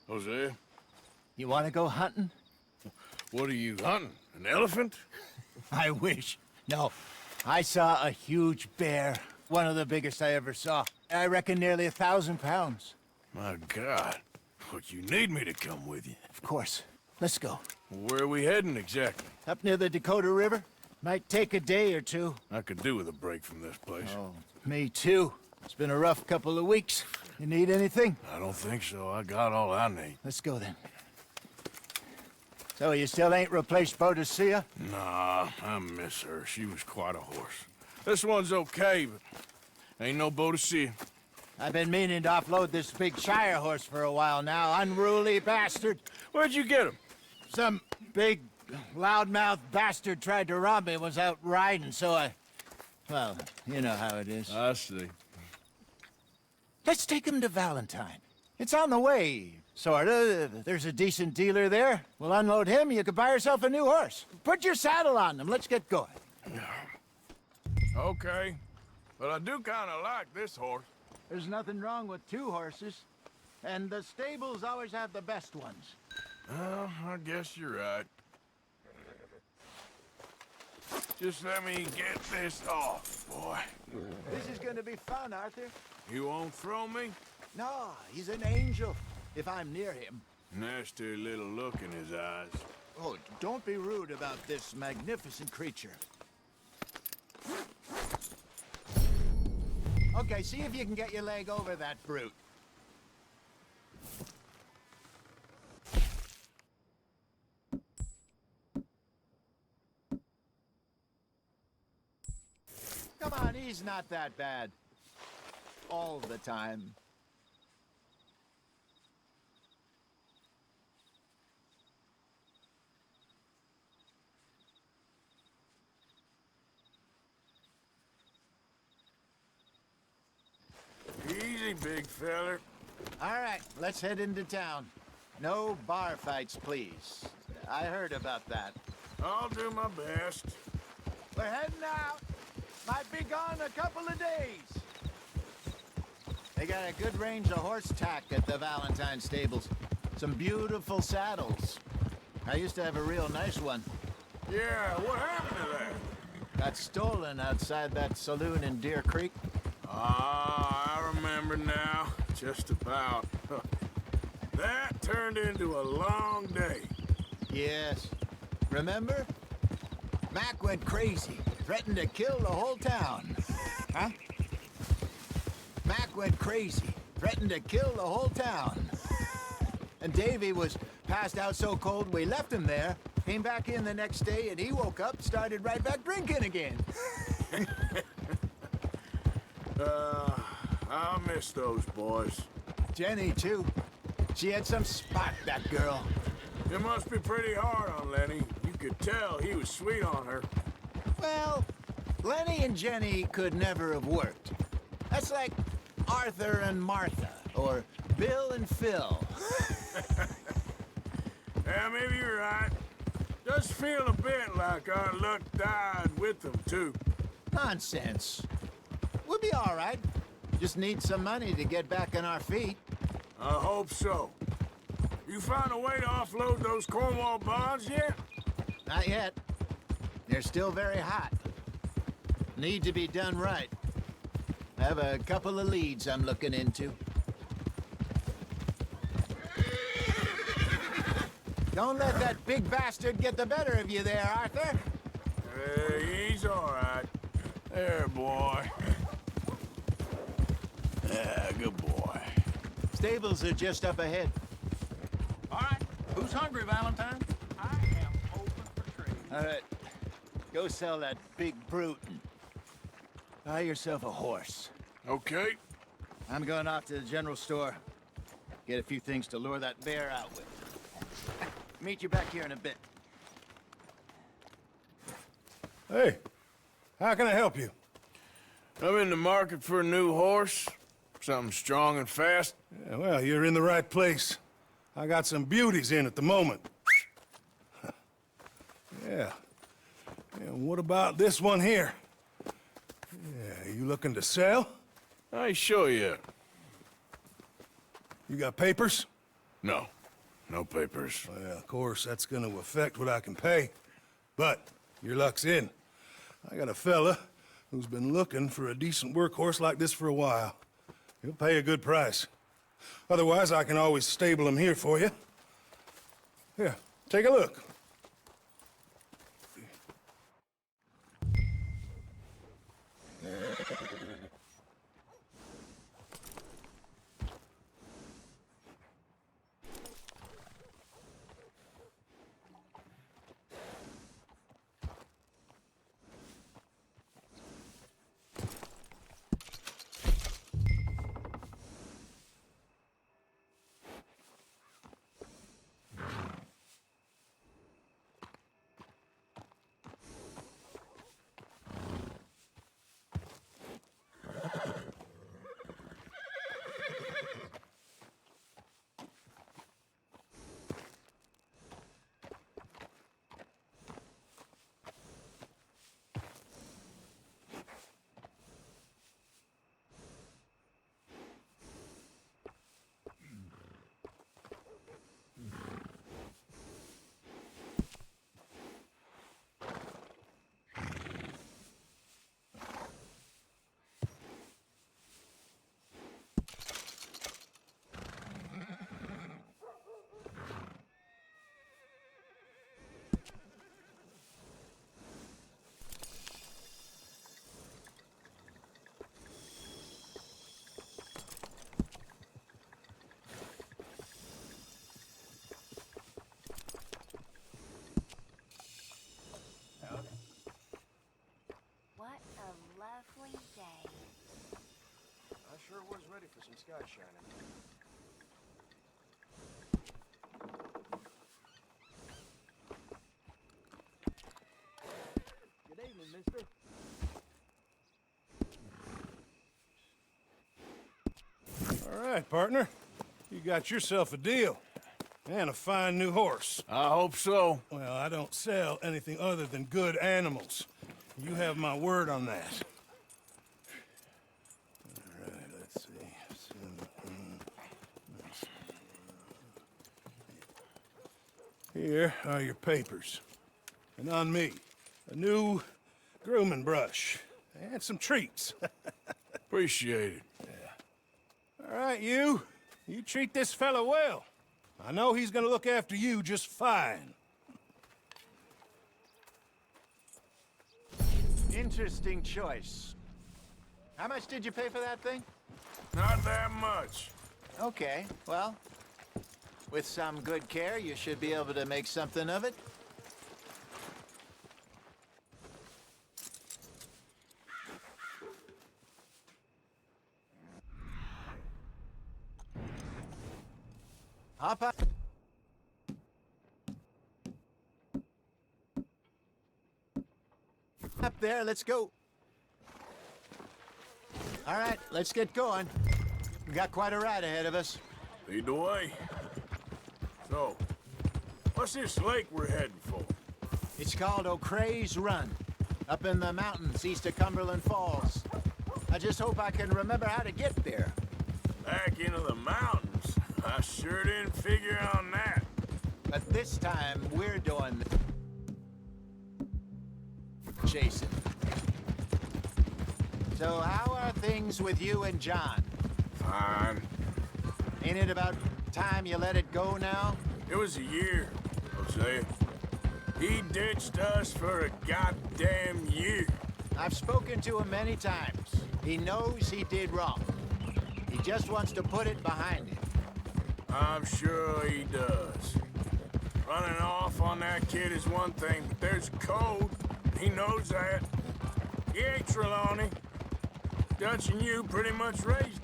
Jose, You want to go hunting? what are you hunting? An elephant? I wish. No. I saw a huge bear. One of the biggest I ever saw. I reckon nearly 1,000 pounds. My God. But you need me to come with you. Of course. Let's go. Where are we heading exactly? Up near the Dakota River. Might take a day or two. I could do with a break from this place. Oh, me too. It's been a rough couple of weeks. You need anything? I don't think so. I got all I need. Let's go then. So you still ain't replaced Boadicea? Nah, I miss her. She was quite a horse. This one's okay, but ain't no Boadicea. I've been meaning to offload this big Shire horse for a while now. Unruly bastard. Where'd you get him? Some big, loudmouth bastard tried to rob me, was out riding, so well, you know how it is. I see. Let's take him to Valentine. It's on the way, sorta. There's a decent dealer there. We'll unload him, you could buy yourself a new horse. Put your saddle on him, let's get going. Okay, but I do kind of like this horse. There's nothing wrong with 2 horses, and the stables always have the best ones. Well, I guess you're right. Just let me get this off, boy. This is gonna be fun, Arthur. You won't throw me? No, he's an angel, if I'm near him. Nasty little look in his eyes. Oh, don't be rude about this magnificent creature. Okay, see if you can get your leg over that brute. Come on, he's not that bad. All the time. Easy, big feller. All right, let's head into town. No bar fights, please. I heard about that. I'll do my best. We're heading out. Might be gone a couple of days. They got a good range of horse tack at the Valentine stables. Some beautiful saddles. I used to have a real nice one. Yeah, what happened to that? Got stolen outside that saloon in Deer Creek. Ah, I remember now. Just about. That turned into a long day. Yes. Remember? Mac went crazy. Threatened to kill the whole town. Huh? Mac went crazy. Threatened to kill the whole town. And Davy was passed out so cold we left him there. Came back in the next day and he woke up, started right back drinking again. I'll miss those boys. Jenny, too. She had some spot, that girl. It must be pretty hard on Lenny. You could tell he was sweet on her. Well, Lenny and Jenny could never have worked. That's like Arthur and Martha, or Bill and Phil. Yeah, maybe you're right. Does feel a bit like our luck died with them, too. Nonsense. We'll be all right. Just need some money to get back on our feet. I hope so. You found a way to offload those Cornwall bonds yet? Not yet. They're still very hot. Need to be done right. I have a couple of leads I'm looking into. Don't let that big bastard get the better of you there, Arthur. He's all right. There, boy. Yeah, good boy. Stables are just up ahead. All right. Who's hungry, Valentine? I am open for trade. All right. Go sell that big brute and buy yourself a horse. Okay. I'm going off to the general store. Get a few things to lure that bear out with. Meet you back here in a bit. Hey, how can I help you? I'm in the market for a new horse. Something strong and fast. Yeah, well, you're in the right place. I got some beauties in at the moment. Yeah. And what about this one here? Yeah, you looking to sell? I show you. You got papers? No. No papers. Well, of course, that's gonna affect what I can pay. But your luck's in. I got a fella who's been looking for a decent workhorse like this for a while. He'll pay a good price. Otherwise, I can always stable him here for you. Here, take a look. What a lovely day. I sure was ready for some sky shining. Good evening, mister. All right, partner. You got yourself a deal. And a fine new horse. I hope so. Well, I don't sell anything other than good animals. You have my word on that. All right, let's see. Here are your papers. And on me, a new grooming brush. And some treats. Appreciate it. All right, you. You treat this fella well. I know he's gonna look after you just fine. Interesting choice. How much did you pay for that thing? Not that much. Okay, well, with some good care, you should be able to make something of it. Hop up. Up there, let's go. All right, let's get going. We got quite a ride ahead of us. Lead the way. So, what's this lake we're heading for? It's called O'Creagh's Run, up in the mountains east of Cumberland Falls. I just hope I can remember how to get there. Back into the mountains? I sure didn't figure on that. But this time, we're doing the chasing. So how are things with you and John? Fine. Ain't it about time you let it go now? It was a year, Jose. He ditched us for a goddamn year. I've spoken to him many times. He knows he did wrong. He just wants to put it behind him. I'm sure he does. Running off on that kid is one thing, but there's code. He knows that. He ain't Trelawney. Dutch and you pretty much raised him.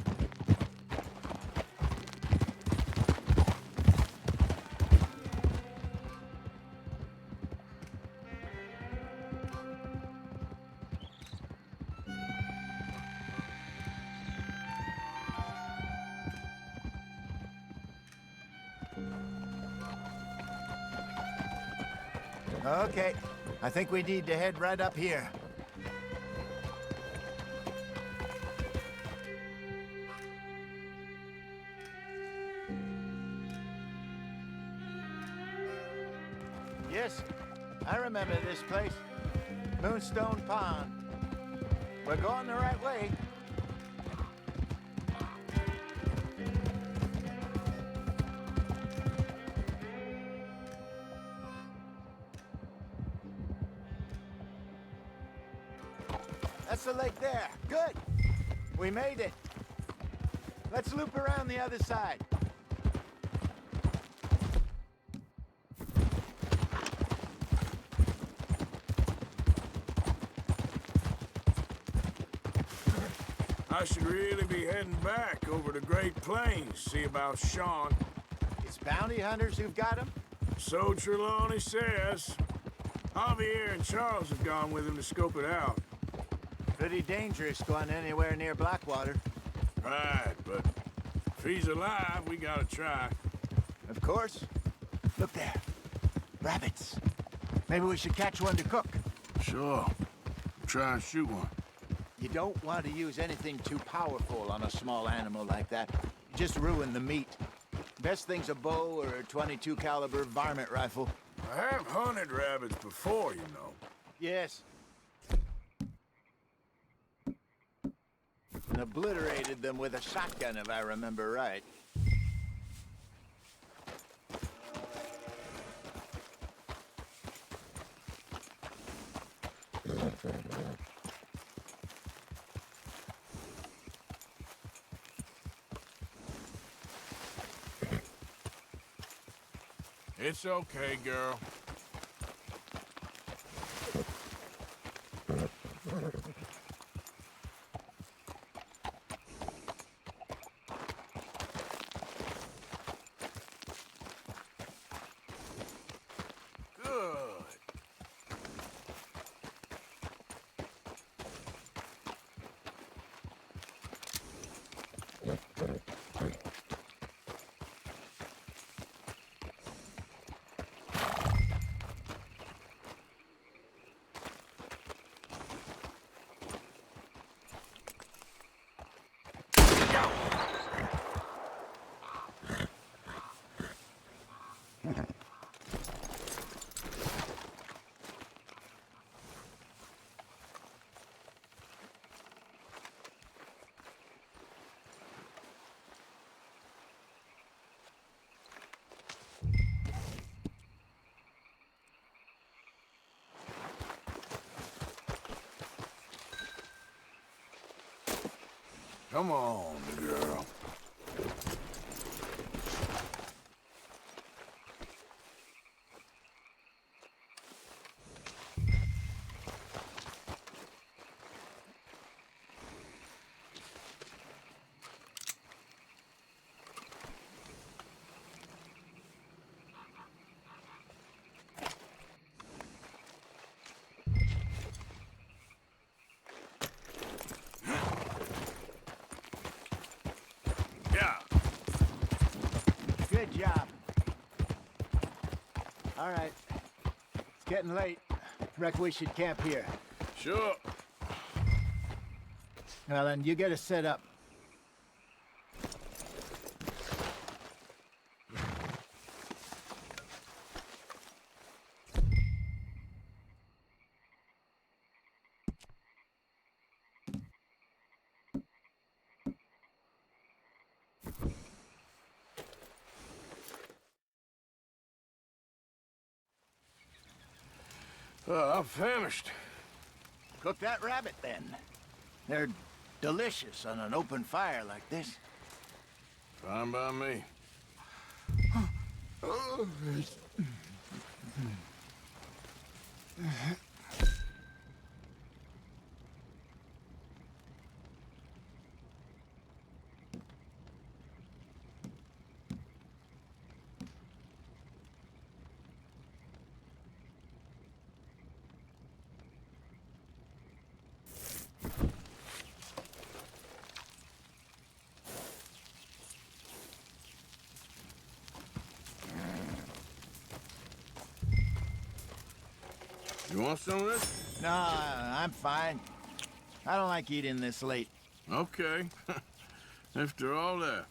Okay, I think we need to head right up here. Yes, I remember this place. Moonstone Pond. We're going the right way. That's the lake there. Good. We made it. Let's loop around the other side. I should really be heading back over the Great Plains, see about Sean. It's bounty hunters who've got him? So Trelawney says. Javier and Charles have gone with him to scope it out. Pretty dangerous going anywhere near Blackwater. Right, but if he's alive, we gotta try. Of course. Look there. Rabbits. Maybe we should catch one to cook. Sure. Try and shoot one. You don't want to use anything too powerful on a small animal like that. You just ruin the meat. Best thing's a bow or a .22 caliber varmint rifle. I have hunted rabbits before, you know. Yes. And obliterated them with a shotgun, if I remember right. It's okay, girl. Good. Come on, girl. Good job. All right. It's getting late. Reckon we should camp here. Sure. Well, then you get us set up. I'm famished. Cook that rabbit, then. They're delicious on an open fire like this. Fine by me. You want some of this? No, I'm fine. I don't like eating this late. Okay. After all that.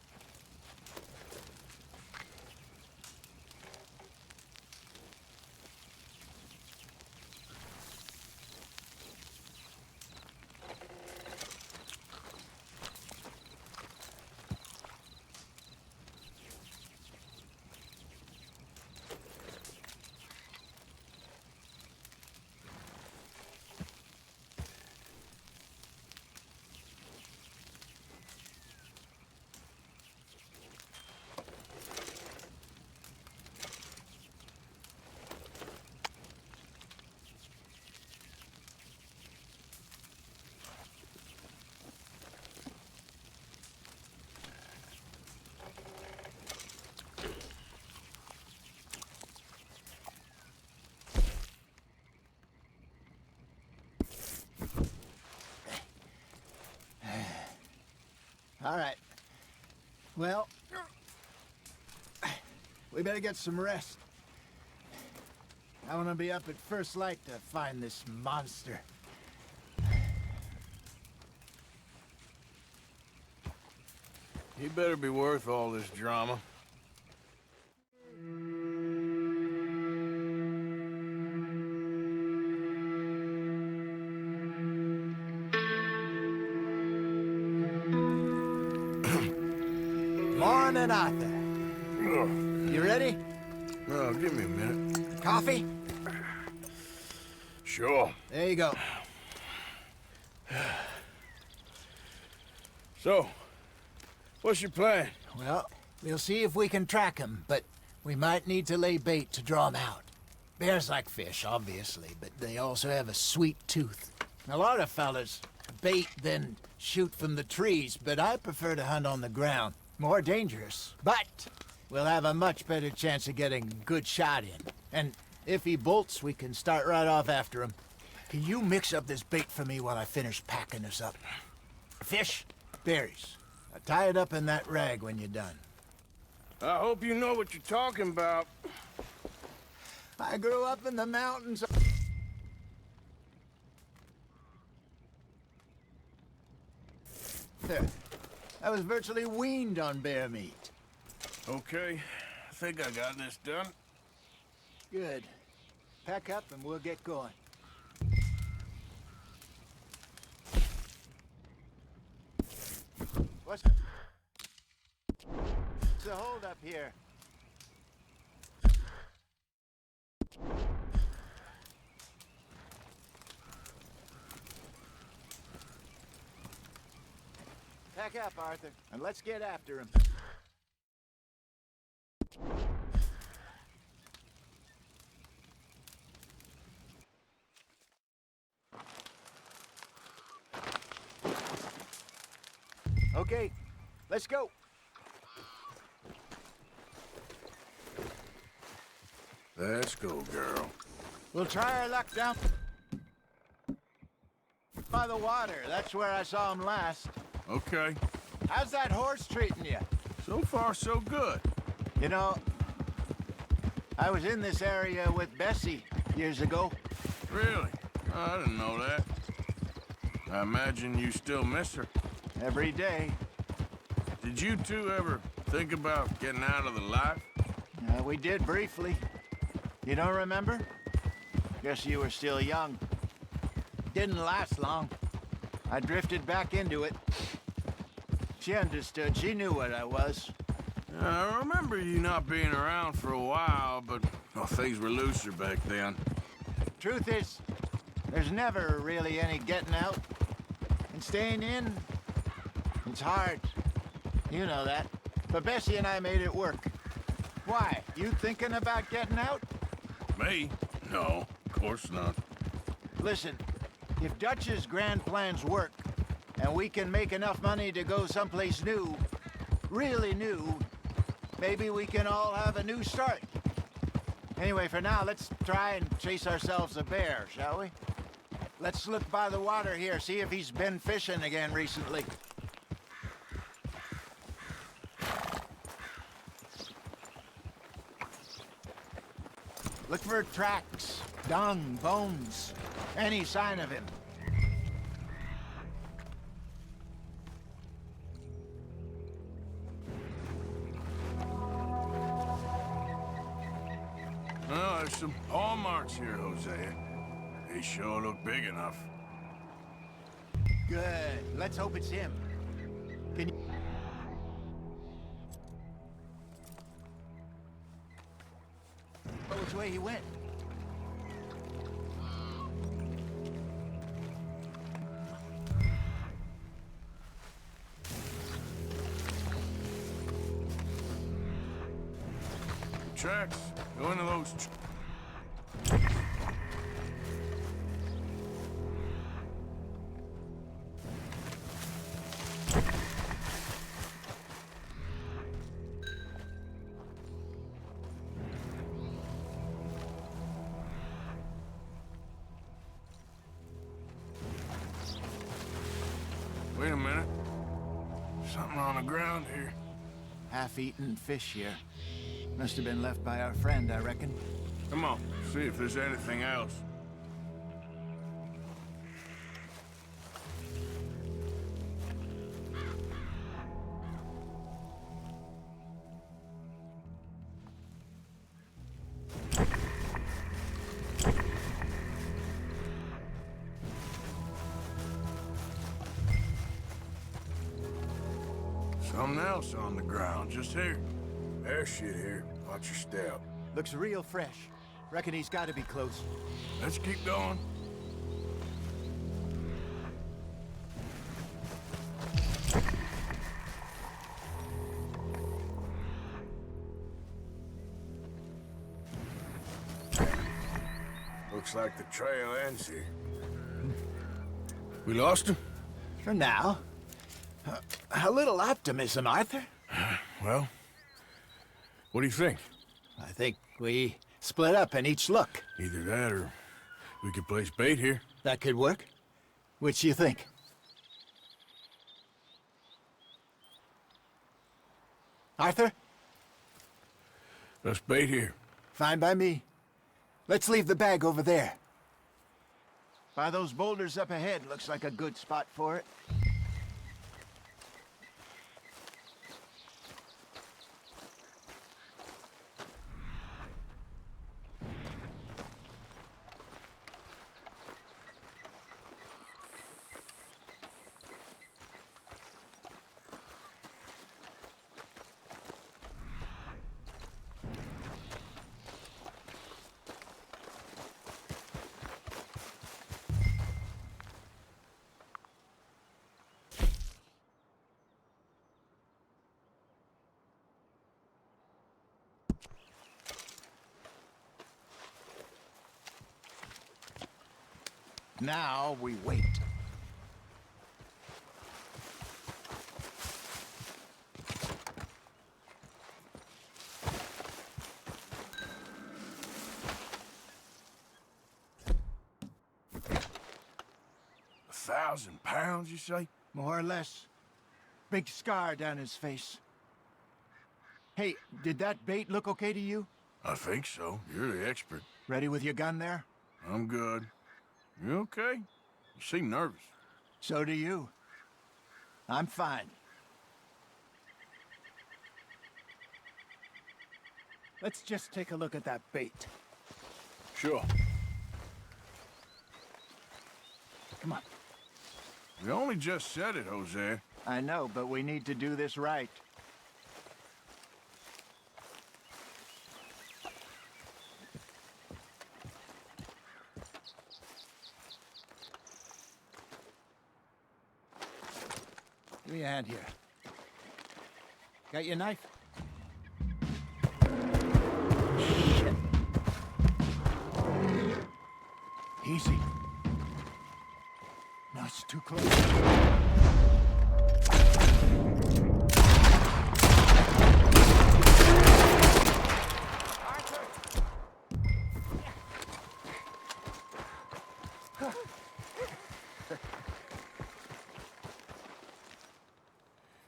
Well, we better get some rest. I want to be up at first light to find this monster. He better be worth all this drama. Morning, Arthur. You ready? Oh, give me a minute. Coffee? Sure. There you go. So, what's your plan? Well, we'll see if we can track him, but we might need to lay bait to draw him out. Bears like fish, obviously, but they also have a sweet tooth. A lot of fellas bait, then shoot from the trees, but I prefer to hunt on the ground. More dangerous, but we'll have a much better chance of getting a good shot in. And if he bolts, we can start right off after him. Can you mix up this bait for me while I finish packing this up? Fish, berries. Now tie it up in that rag when you're done. I hope you know what you're talking about. I grew up in the mountains. There. I was virtually weaned on bear meat. Okay, I think I got this done. Good. Pack up and we'll get going. What's the hold up here? Pack up, Arthur, and let's get after him. Okay, let's go. Let's go, girl. We'll try our luck down by the water. That's where I saw him last. Okay. How's that horse treating you? So far, so good. You know, I was in this area with Bessie years ago. Really? I didn't know that. I imagine you still miss her. Every day. Did you two ever think about getting out of the life? We did briefly. You don't remember? Guess you were still young. Didn't last long. I drifted back into it. She understood. She knew what I was. I remember you not being around for a while, but well, things were looser back then. Truth is, there's never really any getting out. And staying in, it's hard. You know that. But Bessie and I made it work. Why? You thinking about getting out? Me? No, of course not. Listen, if Dutch's grand plans work, and we can make enough money to go someplace new, really new, maybe we can all have a new start. Anyway, for now, let's try and chase ourselves a bear, shall we? Let's look by the water here, see if he's been fishing again recently. Look for tracks, dung, bones, any sign of him. Well, there's some paw marks here, Hosea. They sure look big enough. Good. Let's hope it's him. Can you... Oh, which way he went? Tracks. Go into those. Wait a minute. Something on the ground here. half-eaten fish here. Must have been left by our friend, I reckon. Come on, see if there's anything else. Something else on the ground, just here. There's shit here. Watch your step. Looks real fresh. Reckon he's got to be close. Let's keep going. Looks like the trail ends here. We lost him? For now. A little optimism, Arthur. Well, what do you think? I think we split up and each look. Either that or we could place bait here. That could work. Which you think? Arthur? Let's bait here. Fine by me. Let's leave the bag over there. By those boulders up ahead, looks like a good spot for it. Now we wait. £1,000, you say? More or less. Big scar down his face. Hey, did that bait look okay to you? I think so. You're the expert. Ready with your gun there? I'm good. You okay? You seem nervous. So do you. I'm fine. Let's just take a look at that bait. Sure. Come on. We only just said it, Jose. I know, but we need to do this right. Give me a hand here. Got your knife? Shit. Easy. No, it's too close.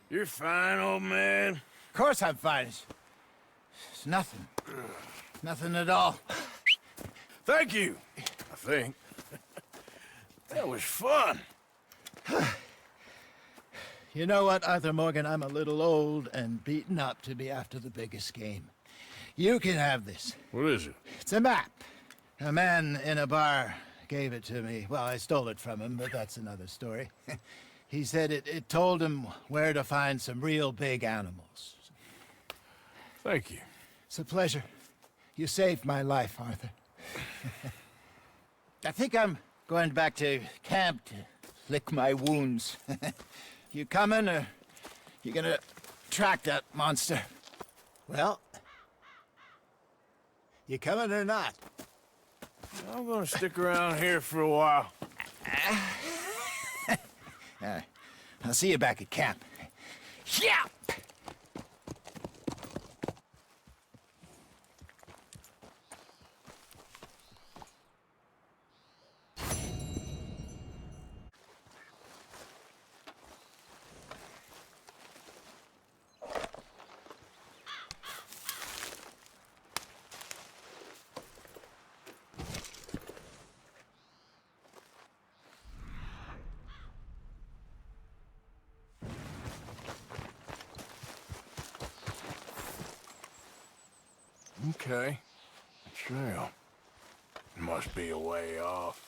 You're fine, old man. Of course I'm fine. It's nothing. Nothing at all. Thank you, I think. That was fun. You know what, Arthur Morgan? I'm a little old and beaten up to be after the biggest game. You can have this. What is it? It's a map. A man in a bar gave it to me. Well, I stole it from him, but that's another story. He said it told him where to find some real big animals. Thank you. It's a pleasure. You saved my life, Arthur. I think I'm going back to camp to lick my wounds. You coming, or you gonna track that monster? Well, you coming or not? I'm gonna stick around here for a while. All right. I'll see you back at camp. Yeah! Okay. The trail. Must be a way off.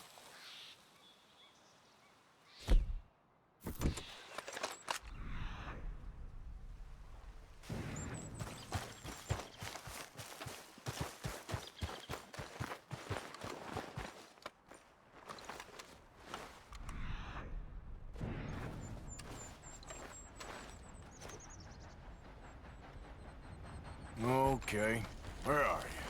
Okay, where are you?